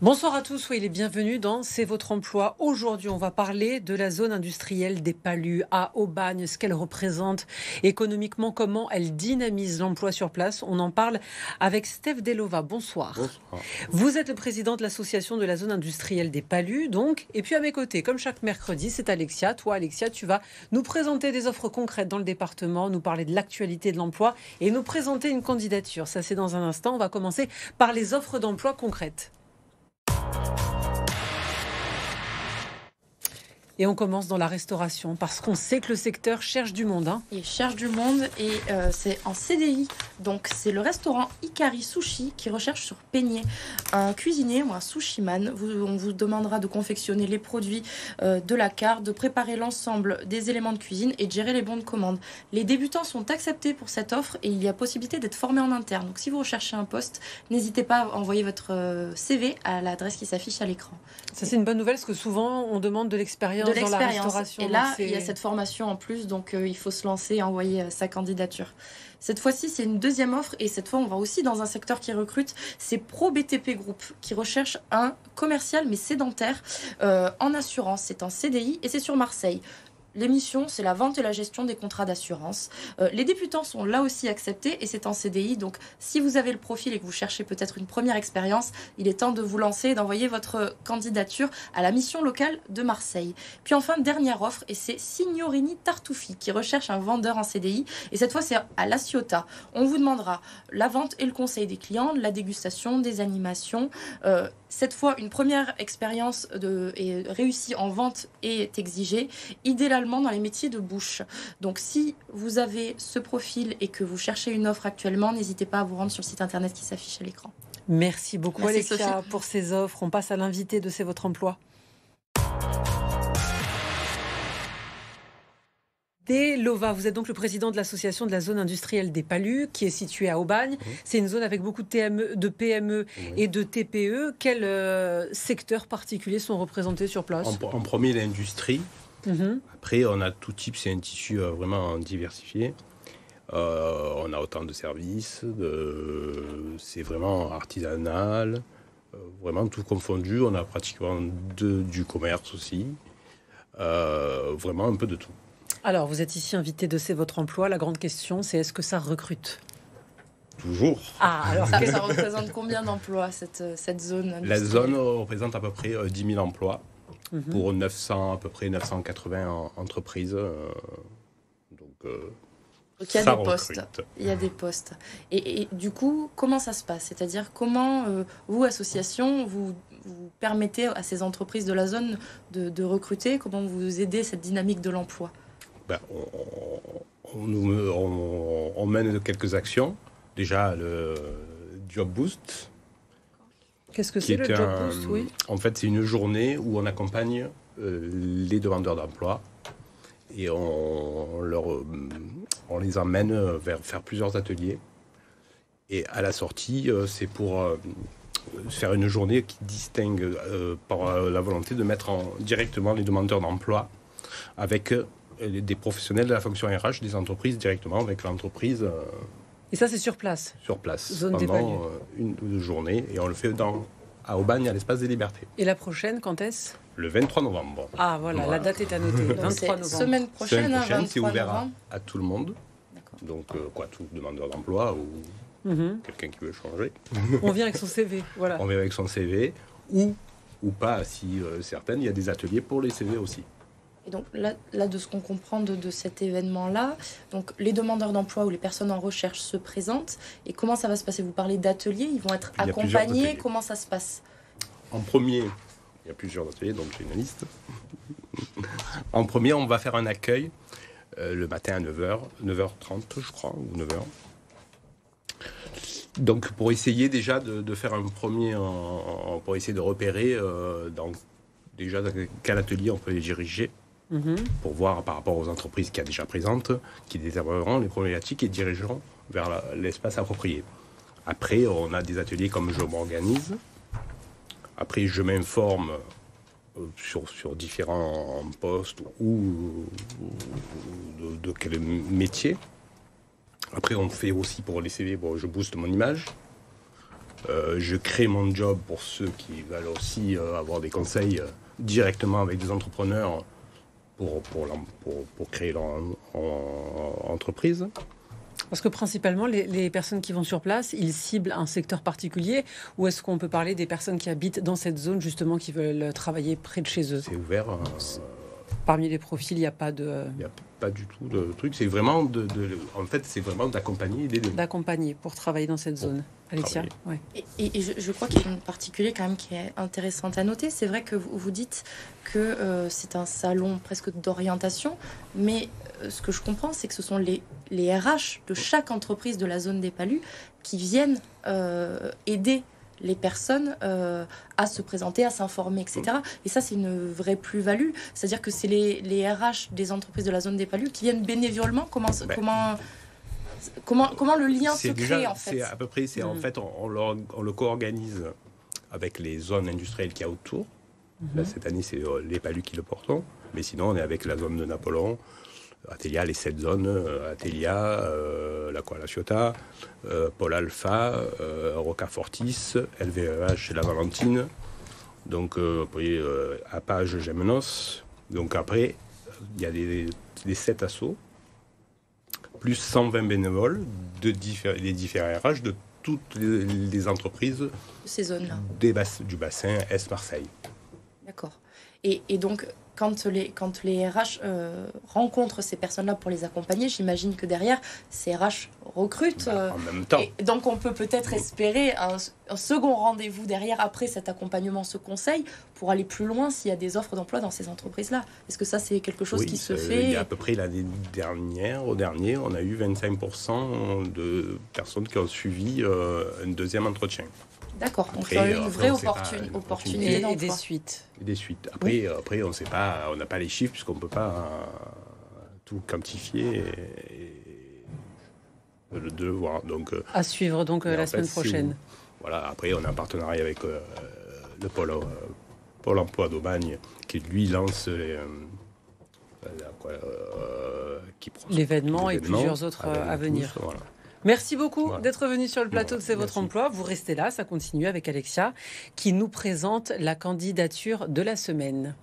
Bonsoir à tous, soyez les bienvenus dans C'est votre emploi. Aujourd'hui, on va parler de la zone industrielle des Palus à Aubagne, ce qu'elle représente économiquement, comment elle dynamise l'emploi sur place. On en parle avec Steph Delova. Bonsoir. Bonsoir. Vous êtes le président de l'association de la zone industrielle des Palus, donc. Et puis à mes côtés, comme chaque mercredi, c'est Alexia. Toi, Alexia, tu vas nous présenter des offres concrètes dans le département, nous parler de l'actualité de l'emploi et nous présenter une candidature. Ça, c'est dans un instant. On va commencer par les offres d'emploi concrètes. Et on commence dans la restauration parce qu'on sait que le secteur cherche du monde. Il cherche du monde et c'est en CDI. Donc c'est le restaurant Ikari Sushi qui recherche sur Peigné un cuisinier ou un sushiman. On vous demandera de confectionner les produits de la carte, de préparer l'ensemble des éléments de cuisine et de gérer les bons de commande. Les débutants sont acceptés pour cette offre et il y a possibilité d'être formé en interne. Donc si vous recherchez un poste, n'hésitez pas à envoyer votre CV à l'adresse qui s'affiche à l'écran. Ça, c'est une bonne nouvelle parce que souvent on demande de l'expérience dans la restauration. Et là, il y a cette formation en plus, donc il faut se lancer et envoyer sa candidature. Cette fois-ci, c'est une deuxième offre et cette fois, on va aussi dans un secteur qui recrute. C'est Pro BTP Group qui recherche un commercial mais sédentaire en assurance. C'est en CDI et c'est sur Marseille. L'émission, c'est la vente et la gestion des contrats d'assurance. Les débutants sont là aussi acceptés et c'est en CDI. Donc, si vous avez le profil et que vous cherchez peut-être une première expérience, il est temps de vous lancer et d'envoyer votre candidature à la mission locale de Marseille. Puis enfin, dernière offre, et c'est Signorini Tartufi qui recherche un vendeur en CDI. Et cette fois, c'est à La Ciotat. On vous demandera la vente et le conseil des clients, la dégustation, des animations. Cette fois, une première expérience réussie en vente est exigée. Idéalement, dans les métiers de bouche. Donc si vous avez ce profil et que vous cherchez une offre actuellement, n'hésitez pas à vous rendre sur le site internet qui s'affiche à l'écran. Merci beaucoup. Merci, Alexia Sophie. pour ces offres. On passe à l'invité de C'est votre emploi. Delova, vous êtes donc le président de l'association de la zone industrielle des Palus qui est située à Aubagne. C'est une zone avec beaucoup de PME et de TPE. Quels secteurs particuliers sont représentés sur place? En premier, l'industrie. Après, on a tout type, c'est un tissu vraiment diversifié. On a autant de services, c'est vraiment artisanal, vraiment tout confondu. On a pratiquement du commerce aussi, vraiment un peu de tout. Alors, vous êtes ici invité de C'est votre emploi. La grande question, c'est est-ce que ça recrute? Toujours. Ah, alors ça représente combien d'emplois cette zone industrielle? La zone représente à peu près 10 000 emplois. Pour à peu près 980 entreprises. Donc il y a des postes. Il y a des postes. Et du coup, comment ça se passe? C'est-à-dire comment vous, association, vous permettez à ces entreprises de la zone de recruter? Comment vous aidez cette dynamique de l'emploi? On mène quelques actions. Déjà, le Job Boost. Qu'est-ce que c'est le Job Boost? Oui. En fait, c'est une journée où on accompagne les demandeurs d'emploi et on les emmène vers faire plusieurs ateliers. Et à la sortie, c'est pour faire une journée qui distingue par la volonté de mettre directement les demandeurs d'emploi avec des professionnels de la fonction RH des entreprises directement avec l'entreprise. Et ça, c'est sur place? Sur place, zone pendant une journée. Et on le fait à Aubagne, à l'Espace des Libertés. Et la prochaine, quand est-ce? Le 23 novembre. Ah, voilà, la date est à noter. 23 novembre. Semaine prochaine, c'est ouvert novembre. à tout le monde. Donc, tout demandeur d'emploi ou quelqu'un qui veut changer. On vient avec son CV, voilà. On vient avec son CV ou pas, si certaines. Il y a des ateliers pour les CV aussi. Et donc là, de ce qu'on comprend de cet événement-là, donc les demandeurs d'emploi ou les personnes en recherche se présentent. Et comment ça va se passer? Vous parlez d'ateliers, ils vont être accompagnés. Comment ça se passe? En premier, il y a plusieurs ateliers, donc j'ai une liste. En premier, on va faire un accueil le matin à 9h, 9h30 je crois, ou 9h. Donc pour essayer déjà de faire un premier, pour essayer de repérer déjà dans quel atelier on peut les diriger. Pour voir par rapport aux entreprises qui sont déjà présentes, qui détermineront les problématiques et dirigeront vers l'espace approprié. Après, on a des ateliers comme je m'organise. Après, je m'informe sur différents postes ou de quel métier. Après, on fait aussi pour les CV, je booste mon image. Je crée mon job pour ceux qui veulent aussi avoir des conseils directement avec des entrepreneurs pour créer leur entreprise. Parce que principalement, les personnes qui vont sur place, ils ciblent un secteur particulier, ou est-ce qu'on peut parler des personnes qui habitent dans cette zone, justement, qui veulent travailler près de chez eux? C'est ouvert. Parmi les profils, il n'y a pas de... Il n'y a pas du tout de truc. C'est vraiment en fait, c'est vraiment d'accompagner et d'aider. D'accompagner pour travailler dans cette zone. Alexia, ouais. Et je crois qu'il y a une particulier quand même qui est intéressante à noter. C'est vrai que vous dites que c'est un salon presque d'orientation, mais ce que je comprends, c'est que ce sont les RH de chaque entreprise de la zone des Palus qui viennent aider les personnes à se présenter, à s'informer, etc. Et ça, c'est une vraie plus-value. C'est-à-dire que c'est les RH des entreprises de la zone des Palus qui viennent bénévolement. Comment le lien se crée, en fait? À peu près, en fait, on le co-organise avec les zones industrielles qu'il y a autour. Là, cette année, c'est les Palus qui le portent. Mais sinon, on est avec la zone de Napoléon, Atelia, les 7 zones, Atelia, la Kuala Ciotat, Pôle Alpha, Rocafortis, LVEH, La Valentine, donc après Apage, Gémenos. Donc après, il y a des 7 assos, plus 120 bénévoles des différents RH de toutes les entreprises ces zones-là, du bassin Est-Marseille. D'accord. Et donc, quand les RH rencontrent ces personnes-là pour les accompagner, j'imagine que derrière, ces RH recrutent. En même temps. Et donc, on peut peut-être espérer un second rendez-vous derrière, après cet accompagnement, ce conseil, pour aller plus loin s'il y a des offres d'emploi dans ces entreprises-là. Est-ce que ça, c'est quelque chose qui se fait? Il y a à peu près l'année dernière, on a eu 25% de personnes qui ont suivi un deuxième entretien. D'accord, donc il y a une vraie opportunité d'emploi. Et des suites. Après, on ne sait pas, on n'a pas les chiffres puisqu'on ne peut pas tout quantifier et le devoir. Donc, à suivre donc la semaine prochaine. Voilà, après, on a un partenariat avec le Pôle emploi d'Aubagne qui, lui, lance l'événement et plusieurs autres à venir. Voilà. Merci beaucoup d'être venu sur le plateau de C'est votre emploi. Vous restez là, ça continue avec Alexia qui nous présente la candidature de la semaine.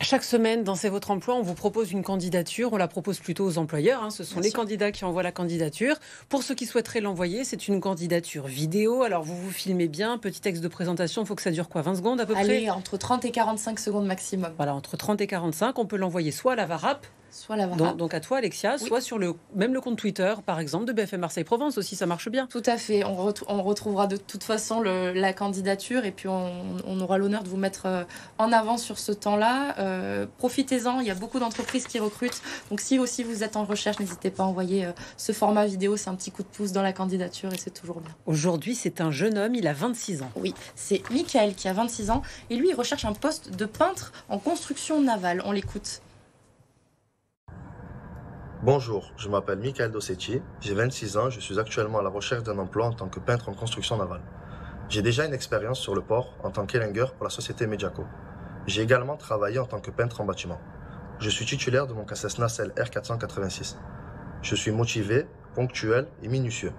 Chaque semaine, dans C'est votre emploi, on vous propose une candidature. On la propose plutôt aux employeurs. Ce sont les candidats qui envoient la candidature. Pour ceux qui souhaiteraient l'envoyer, c'est une candidature vidéo. Alors, vous vous filmez bien. Petit texte de présentation. Il faut que ça dure 20 secondes à peu près? Allez, entre 30 et 45 secondes maximum. Voilà, entre 30 et 45. On peut l'envoyer soit à la VARAP, soit la VARAP. Donc à toi, Alexia, soit sur même le compte Twitter, par exemple, de BFM Marseille Provence aussi, ça marche bien. Tout à fait. On retrouvera de toute façon la candidature et puis on aura l'honneur de vous mettre en avant sur ce temps-là. Profitez-en, il y a beaucoup d'entreprises qui recrutent. Donc si aussi vous êtes en recherche, n'hésitez pas à envoyer ce format vidéo. C'est un petit coup de pouce dans la candidature et c'est toujours bien. Aujourd'hui, c'est un jeune homme, il a 26 ans. Oui, c'est Michael qui a 26 ans et lui, il recherche un poste de peintre en construction navale. On l'écoute. Bonjour, je m'appelle Michael Dossetti, j'ai 26 ans, je suis actuellement à la recherche d'un emploi en tant que peintre en construction navale. J'ai déjà une expérience sur le port en tant qu'élingueur pour la société Mediaco. J'ai également travaillé en tant que peintre en bâtiment. Je suis titulaire de mon CACES Nacelle R486. Je suis motivé, ponctuel et minutieux.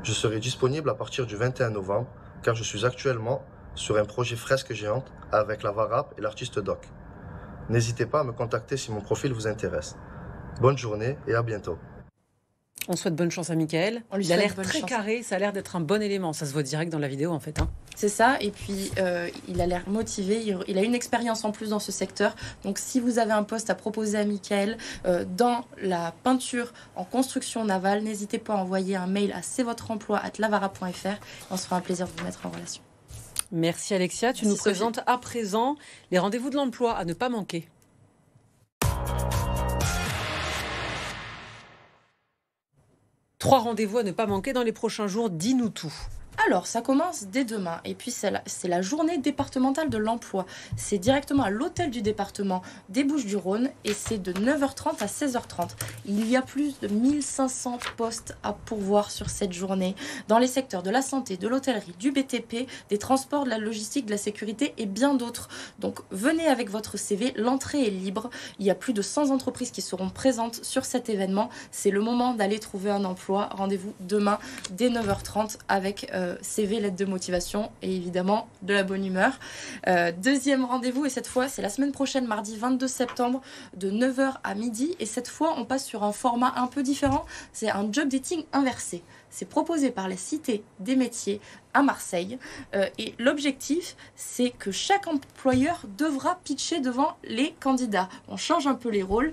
Je serai disponible à partir du 21 novembre car je suis actuellement sur un projet fresque géante avec la VARAP et l'artiste Doc. N'hésitez pas à me contacter si mon profil vous intéresse. Bonne journée et à bientôt. On souhaite bonne chance à Michael. Il a l'air très carré, ça a l'air d'être un bon élément. Ça se voit direct dans la vidéo en fait. C'est ça, et puis il a l'air motivé, il a une expérience en plus dans ce secteur. Donc si vous avez un poste à proposer à Michael dans la peinture en construction navale, n'hésitez pas à envoyer un mail à c'estvotreemploi@lavara.fr. On se fera un plaisir de vous mettre en relation. Merci Alexia, tu nous présentes à présent les rendez-vous de l'emploi à ne pas manquer. Trois rendez-vous à ne pas manquer dans les prochains jours, dis-nous tout. Alors, ça commence dès demain. Et puis, c'est la journée départementale de l'emploi. C'est directement à l'hôtel du département des Bouches-du-Rhône et c'est de 9h30 à 16h30. Il y a plus de 1500 postes à pourvoir sur cette journée dans les secteurs de la santé, de l'hôtellerie, du BTP, des transports, de la logistique, de la sécurité et bien d'autres. Donc, venez avec votre CV. L'entrée est libre. Il y a plus de 100 entreprises qui seront présentes sur cet événement. C'est le moment d'aller trouver un emploi. Rendez-vous demain dès 9h30 avec CV, lettre de motivation et évidemment de la bonne humeur. Deuxième rendez-vous, et cette fois c'est la semaine prochaine, mardi 22 septembre de 9h à midi, et cette fois on passe sur un format un peu différent, c'est un job dating inversé. C'est proposé par la Cité des métiers à Marseille. Et l'objectif, c'est que chaque employeur devra pitcher devant les candidats. On change un peu les rôles.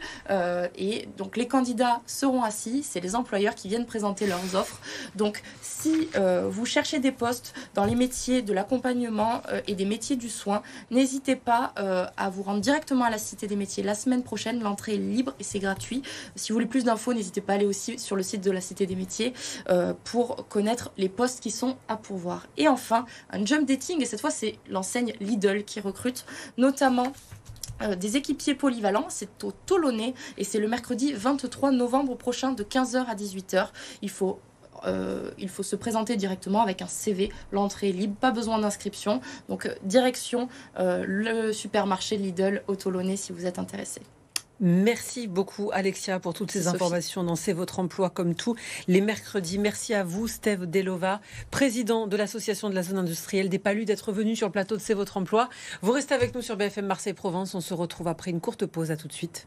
Et donc, les candidats seront assis. C'est les employeurs qui viennent présenter leurs offres. Donc, si vous cherchez des postes dans les métiers de l'accompagnement et des métiers du soin, n'hésitez pas à vous rendre directement à la Cité des métiers la semaine prochaine. L'entrée est libre et c'est gratuit. Si vous voulez plus d'infos, n'hésitez pas à aller aussi sur le site de la Cité des métiers pour connaître les postes qui sont à pourvoir. Et enfin, un job dating, et cette fois c'est l'enseigne Lidl qui recrute notamment des équipiers polyvalents. C'est au Tolonnais et c'est le mercredi 23 novembre prochain de 15h à 18h. Il faut se présenter directement avec un CV. L'entrée est libre, pas besoin d'inscription. Donc direction le supermarché Lidl au Tolonnais si vous êtes intéressé. Merci beaucoup Alexia pour toutes ces informations dans C'est votre emploi comme tous les mercredis. Merci à vous Steve Delova, président de l'association de la zone industrielle des Palus, d'être venu sur le plateau de C'est votre emploi. Vous restez avec nous sur BFM Marseille Provence. On se retrouve après une courte pause. À tout de suite.